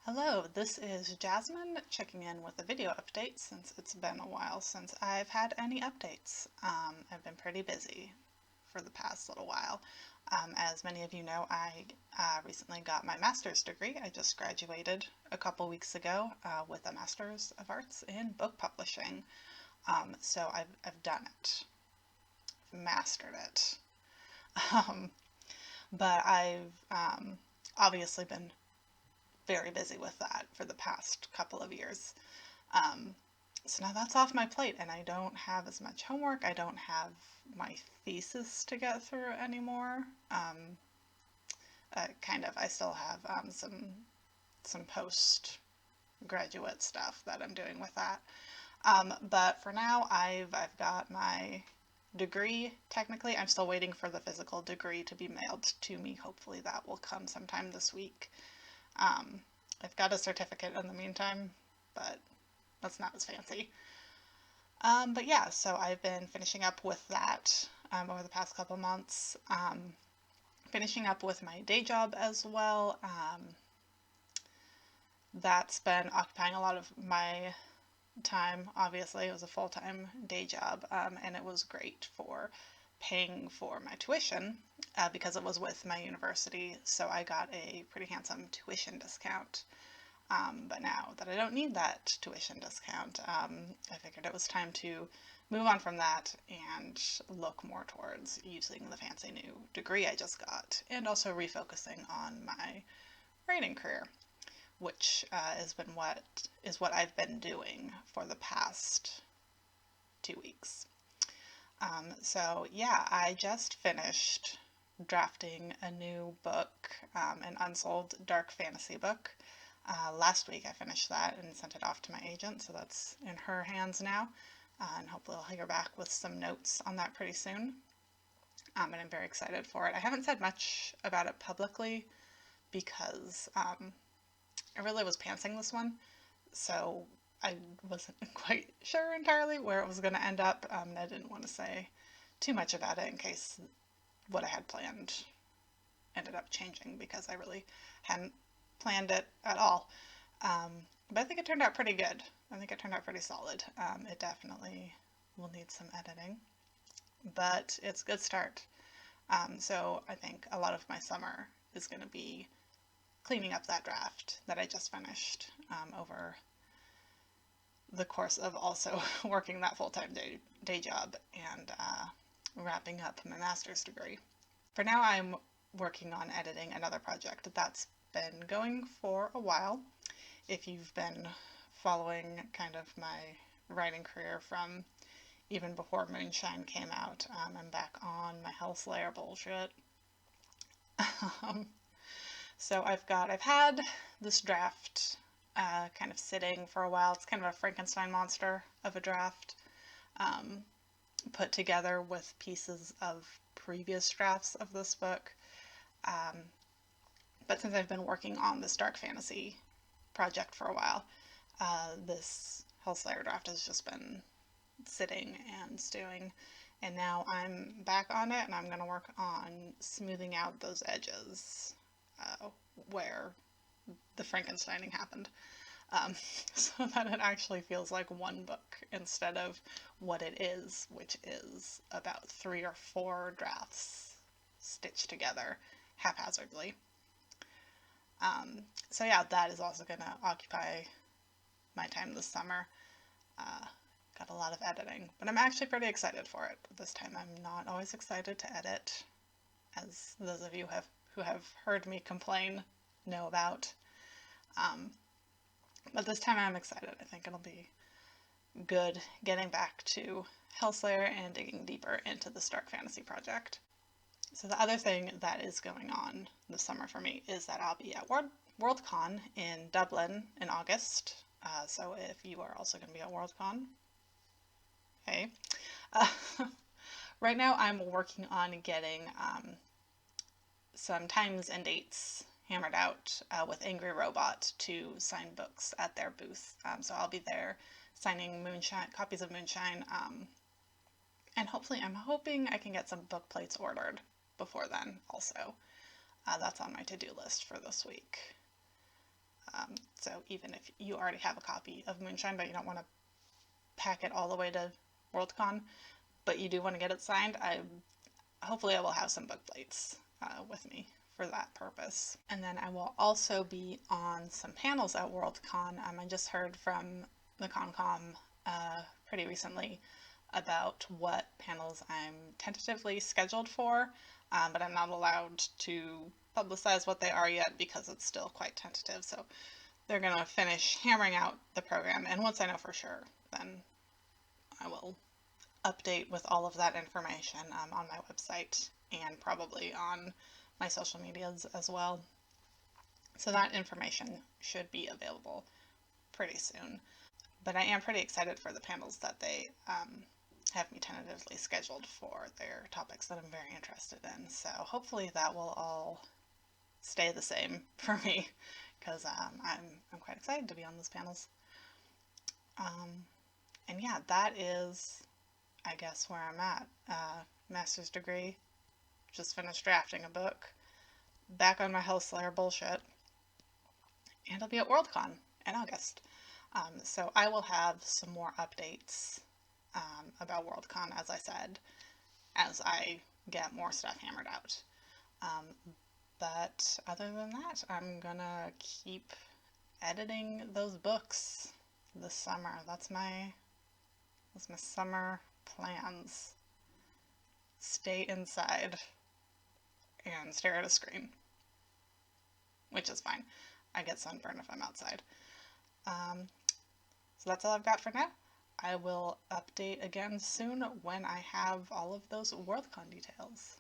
Hello, this is Jasmine checking in with a video update since it's been a while since I've had any updates. I've been pretty busy for the past little while. As many of you know, I recently got my master's degree. I just graduated a couple weeks ago with a Master's of Arts in Book Publishing. So I've done it, I've mastered it. Um, but I've obviously been very busy with that for the past couple of years. Um, so now that's off my plate, and I don't have as much homework. I don't have my thesis to get through anymore. I still have some postgraduate stuff that I'm doing with that. But for now, I've got my degree. Technically, I'm still waiting for the physical degree to be mailed to me. Hopefully, that will come sometime this week. Um, I've got a certificate in the meantime, but that's not as fancy. But yeah, so I've been finishing up with that over the past couple months. Finishing up with my day job as well. That's been occupying a lot of my time. Obviously, it was a full-time day job, and it was great for paying for my tuition because it was with my university, so I got a pretty handsome tuition discount. But now that I don't need that tuition discount, I figured it was time to move on from that and look more towards using the fancy new degree I just got, and also refocusing on my writing career, which is what I've been doing for the past 2 weeks. So yeah, I just finished drafting a new book, an unsold dark fantasy book. Last week I finished that and sent it off to my agent, so that's in her hands now. And hopefully I'll hear back with some notes on that pretty soon. And I'm very excited for it. I haven't said much about it publicly because I really was pantsing this one, so I wasn't quite sure entirely where it was going to end up. And I didn't want to say too much about it in case what I had planned ended up changing, because I really hadn't planned it at all. But I think it turned out pretty good. I think it turned out pretty solid. It definitely will need some editing, but it's a good start. So I think a lot of my summer is going to be cleaning up that draft that I just finished over the course of also working that full-time day job and wrapping up my master's degree. For now, I'm working on editing another project that's been going for a while. If you've been following kind of my writing career from even before Moonshine came out, I'm back on my Hellslayer bullshit. So I've had this draft kind of sitting for a while. It's kind of a Frankenstein monster of a draft, put together with pieces of previous drafts of this book. But since I've been working on this dark fantasy project for a while, this Hellslayer draft has just been sitting and stewing, and now I'm back on it, and I'm going to work on smoothing out those edges where the Frankensteining happened, so that it actually feels like one book instead of what it is, which is about 3 or 4 drafts stitched together haphazardly. So yeah, that is also going to occupy my time this summer. Got a lot of editing, but I'm actually pretty excited for it. This time I'm not always excited to edit, as those of you who have heard me complain know about. But this time I'm excited. I think it'll be good getting back to Hellslayer and digging deeper into the dark fantasy project. So the other thing that is going on this summer for me is that I'll be at WorldCon in Dublin in August. So if you are also going to be at WorldCon, hey. Right now I'm working on getting some times and dates hammered out with Angry Robot to sign books at their booth. So I'll be there signing copies of Moonshine, and I'm hoping I can get some book plates ordered before then also. That's on my to-do list for this week. So even if you already have a copy of Moonshine, but you don't want to pack it all the way to WorldCon, but you do want to get it signed, hopefully I will have some book plates with me for that purpose. And then I will also be on some panels at WorldCon. I just heard from the ConCom pretty recently about what panels I'm tentatively scheduled for, but I'm not allowed to publicize what they are yet because it's still quite tentative. So they're going to finish hammering out the program, and once I know for sure, then I will update with all of that information on my website and probably on my social medias as well. So that information should be available pretty soon. But I am pretty excited for the panels that they have me tentatively scheduled for. Their topics that I'm very interested in. So hopefully that will all stay the same for me, because I'm quite excited to be on those panels. And yeah, that is, I guess, where I'm at. Master's degree, just finished drafting a book, back on my Hell Slayer bullshit, and I'll be at WorldCon in August. So I will have some more updates about WorldCon, as I said, as I get more stuff hammered out. But other than that, I'm gonna keep editing those books this summer. That's my summer plans. Stay inside and stare at a screen, which is fine. I get sunburn if I'm outside. So that's all I've got for now. I will update again soon when I have all of those WorldCon details.